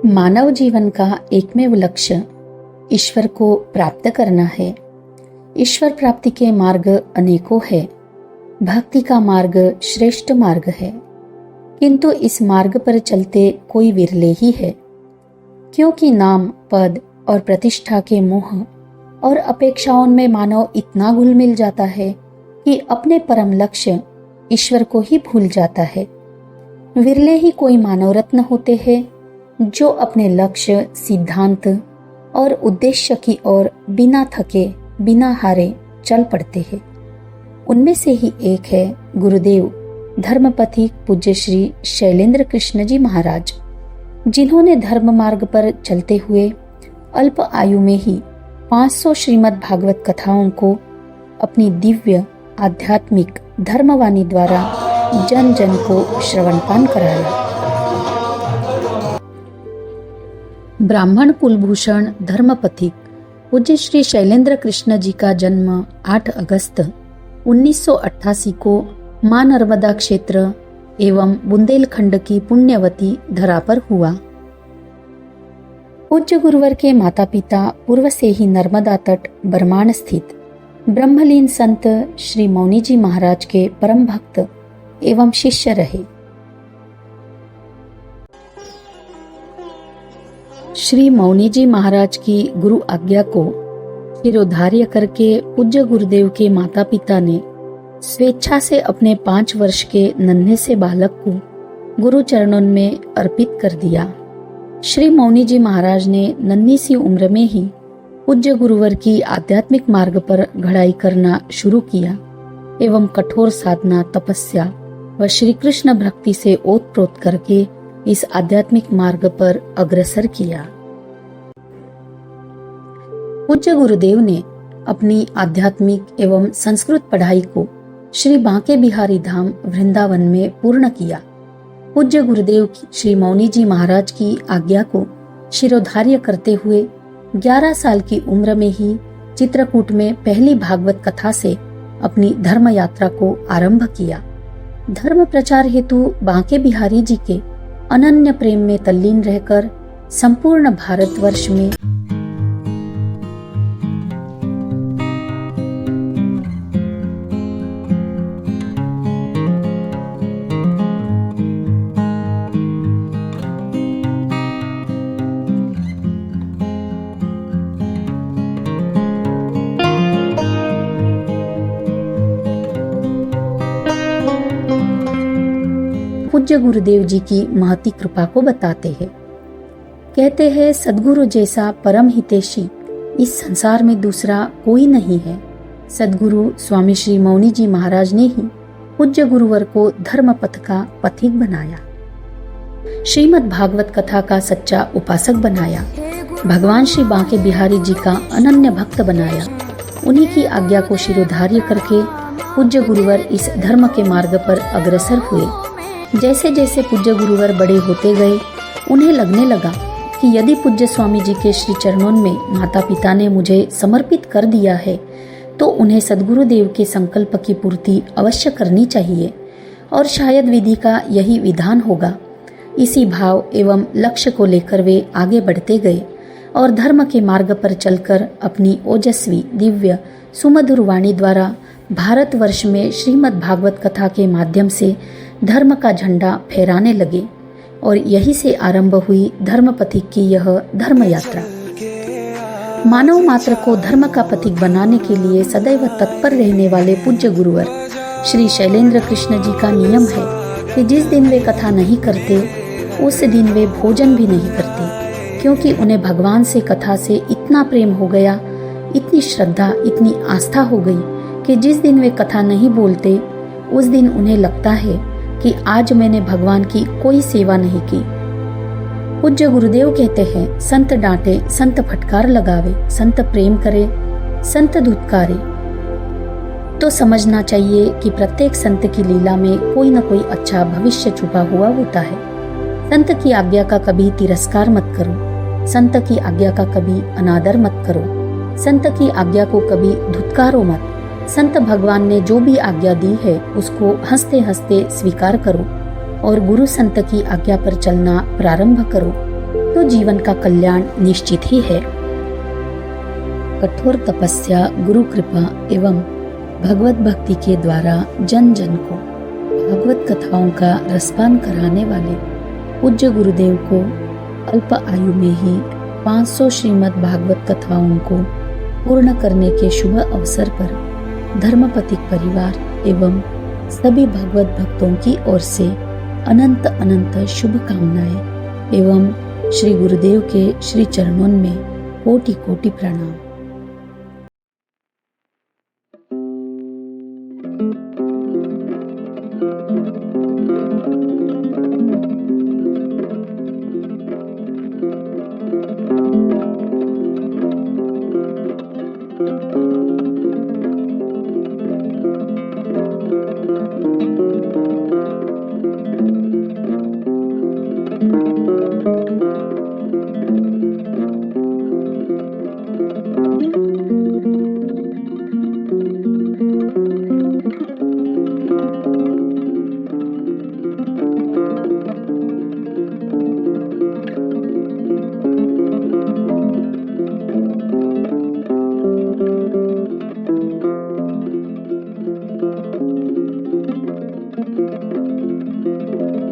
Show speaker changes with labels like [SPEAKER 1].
[SPEAKER 1] मानव जीवन का एकमेव लक्ष्य ईश्वर को प्राप्त करना है। ईश्वर प्राप्ति के मार्ग अनेकों है। भक्ति का मार्ग श्रेष्ठ मार्ग है, किंतु इस मार्ग पर चलते कोई विरले ही है, क्योंकि नाम, पद और प्रतिष्ठा के मोह और अपेक्षाओं में मानव इतना घुल मिल जाता है कि अपने परम लक्ष्य ईश्वर को ही भूल जाता है। विरले ही कोई मानव रत्न होते हैं जो अपने लक्ष्य, सिद्धांत और उद्देश्य की ओर बिना थके, बिना हारे चल पड़ते हैं। उनमें से ही एक है गुरुदेव धर्मपथिक पूज्य श्री शैलेंद्र कृष्ण जी महाराज, जिन्होंने धर्म मार्ग पर चलते हुए अल्प आयु में ही 500 श्रीमद् भागवत कथाओं को अपनी दिव्य आध्यात्मिक धर्मवाणी द्वारा जन जन को श्रवणपान कराया। ब्राह्मण कुलभूषण धर्मपथिक पूज्य श्री शैलेंद्र कृष्ण जी का जन्म 8 अगस्त 1988 को मां नर्मदा क्षेत्र एवं बुंदेलखंड की पुण्यवती धरा पर हुआ। पूज्य गुरुवर के माता पिता पूर्व से ही नर्मदा तट बरमान स्थित ब्रह्मलीन संत श्री मौनी जी महाराज के परम भक्त एवं शिष्य रहे। श्री मौनी जी महाराज की गुरु आज्ञा को शिरोधार्य करके पूज्य गुरुदेव के माता पिता ने स्वेच्छा से अपने 5 वर्ष के नन्हे से बालक को गुरु चरणों में अर्पित कर दिया। श्री मौनी जी महाराज ने नन्ही सी उम्र में ही पूज्य गुरुवर की आध्यात्मिक मार्ग पर घड़ाई करना शुरू किया एवं कठोर साधना, तपस्या व श्री कृष्ण भक्ति से ओतप्रोत करके इस आध्यात्मिक मार्ग पर अग्रसर किया। पूज्य गुरुदेव ने अपनी आध्यात्मिक एवं संस्कृत पढ़ाई को श्री बांके बिहारी धाम वृंदावन में पूर्ण किया। पूज्य गुरुदेव श्री मौनी जी महाराज की आज्ञा को शिरोधार्य करते हुए 11 साल की उम्र में ही चित्रकूट में पहली भागवत कथा से अपनी धर्म यात्रा को आरंभ किया। धर्म प्रचार हेतु बांके बिहारी जी के अनन्य प्रेम में तल्लीन रहकर संपूर्ण भारतवर्ष में पूज्य गुरुदेव जी की महती कृपा को बताते हैं। कहते हैं, सद्गुरु जैसा परम हितैषी इस संसार में दूसरा कोई नहीं है। सद्गुरु स्वामी श्री मौनी जी महाराज ने ही पूज्य गुरुवर को धर्म पथ का पथिक बनाया, श्रीमद् भागवत कथा का सच्चा उपासक बनाया, भगवान श्री बांके बिहारी जी का अनन्य भक्त बनाया। उन्हीं की आज्ञा को शिरोधार्य करके पूज्य गुरुवर इस धर्म के मार्ग पर अग्रसर हुए। जैसे जैसे पूज्य गुरुवर बड़े होते गए, उन्हें लगने लगा कि यदि पूज्य स्वामी जी के श्री चरणों में माता पिता ने मुझे समर्पित कर दिया है तो उन्हें सद्गुरुदेव के संकल्प की पूर्ति अवश्य करनी चाहिए और शायद विधि का यही विधान होगा। इसी भाव एवं लक्ष्य को लेकर वे आगे बढ़ते गए और धर्म के मार्ग पर चलकर अपनी ओजस्वी, दिव्य, सुमधुर वाणी द्वारा भारतवर्ष में श्रीमद् भागवत कथा के माध्यम से धर्म का झंडा फहराने लगे और यही से आरंभ हुई धर्म पथिक की यह धर्म यात्रा। मानव मात्र को धर्म का पथिक बनाने के लिए सदैव तत्पर रहने वाले पूज्य गुरुवर श्री शैलेंद्र कृष्ण जी का नियम है कि जिस दिन वे कथा नहीं करते उस दिन वे भोजन भी नहीं करते, क्योंकि उन्हें भगवान से, कथा से इतना प्रेम हो गया, इतनी श्रद्धा, इतनी आस्था हो गई कि जिस दिन वे कथा नहीं बोलते उस दिन उन्हें लगता है कि आज मैंने भगवान की कोई सेवा नहीं की। पूज्य गुरुदेव कहते हैं, संत डांटे, संत फटकार लगावे, संत प्रेम करे, संत धुतकारे। तो समझना चाहिए कि प्रत्येक संत की लीला में कोई न कोई अच्छा भविष्य छुपा हुआ होता है। संत की आज्ञा का कभी तिरस्कार मत करो, संत की आज्ञा का कभी अनादर मत करो, संत की आज्ञा को कभी धुतकारो मत। संत भगवान ने जो भी आज्ञा दी है उसको हंसते हंसते स्वीकार करो और गुरु संत की आज्ञा पर चलना प्रारंभ करो। तो जीवन का कल्याण निश्चित ही है। कठोर तपस्या, गुरु कृपा एवं भगवत भक्ति के द्वारा जन जन को भागवत कथाओं का रसपान कराने वाले पूज्य गुरुदेव को अल्प आयु में ही 500 श्रीमद् भागवत कथाओं को पूर्ण करने के शुभ अवसर पर धर्मपथिक परिवार एवं सभी भागवत भक्तों की ओर से अनंत अनंत शुभकामनाएं एवं श्री गुरुदेव के श्री चरणों में कोटि कोटि प्रणाम।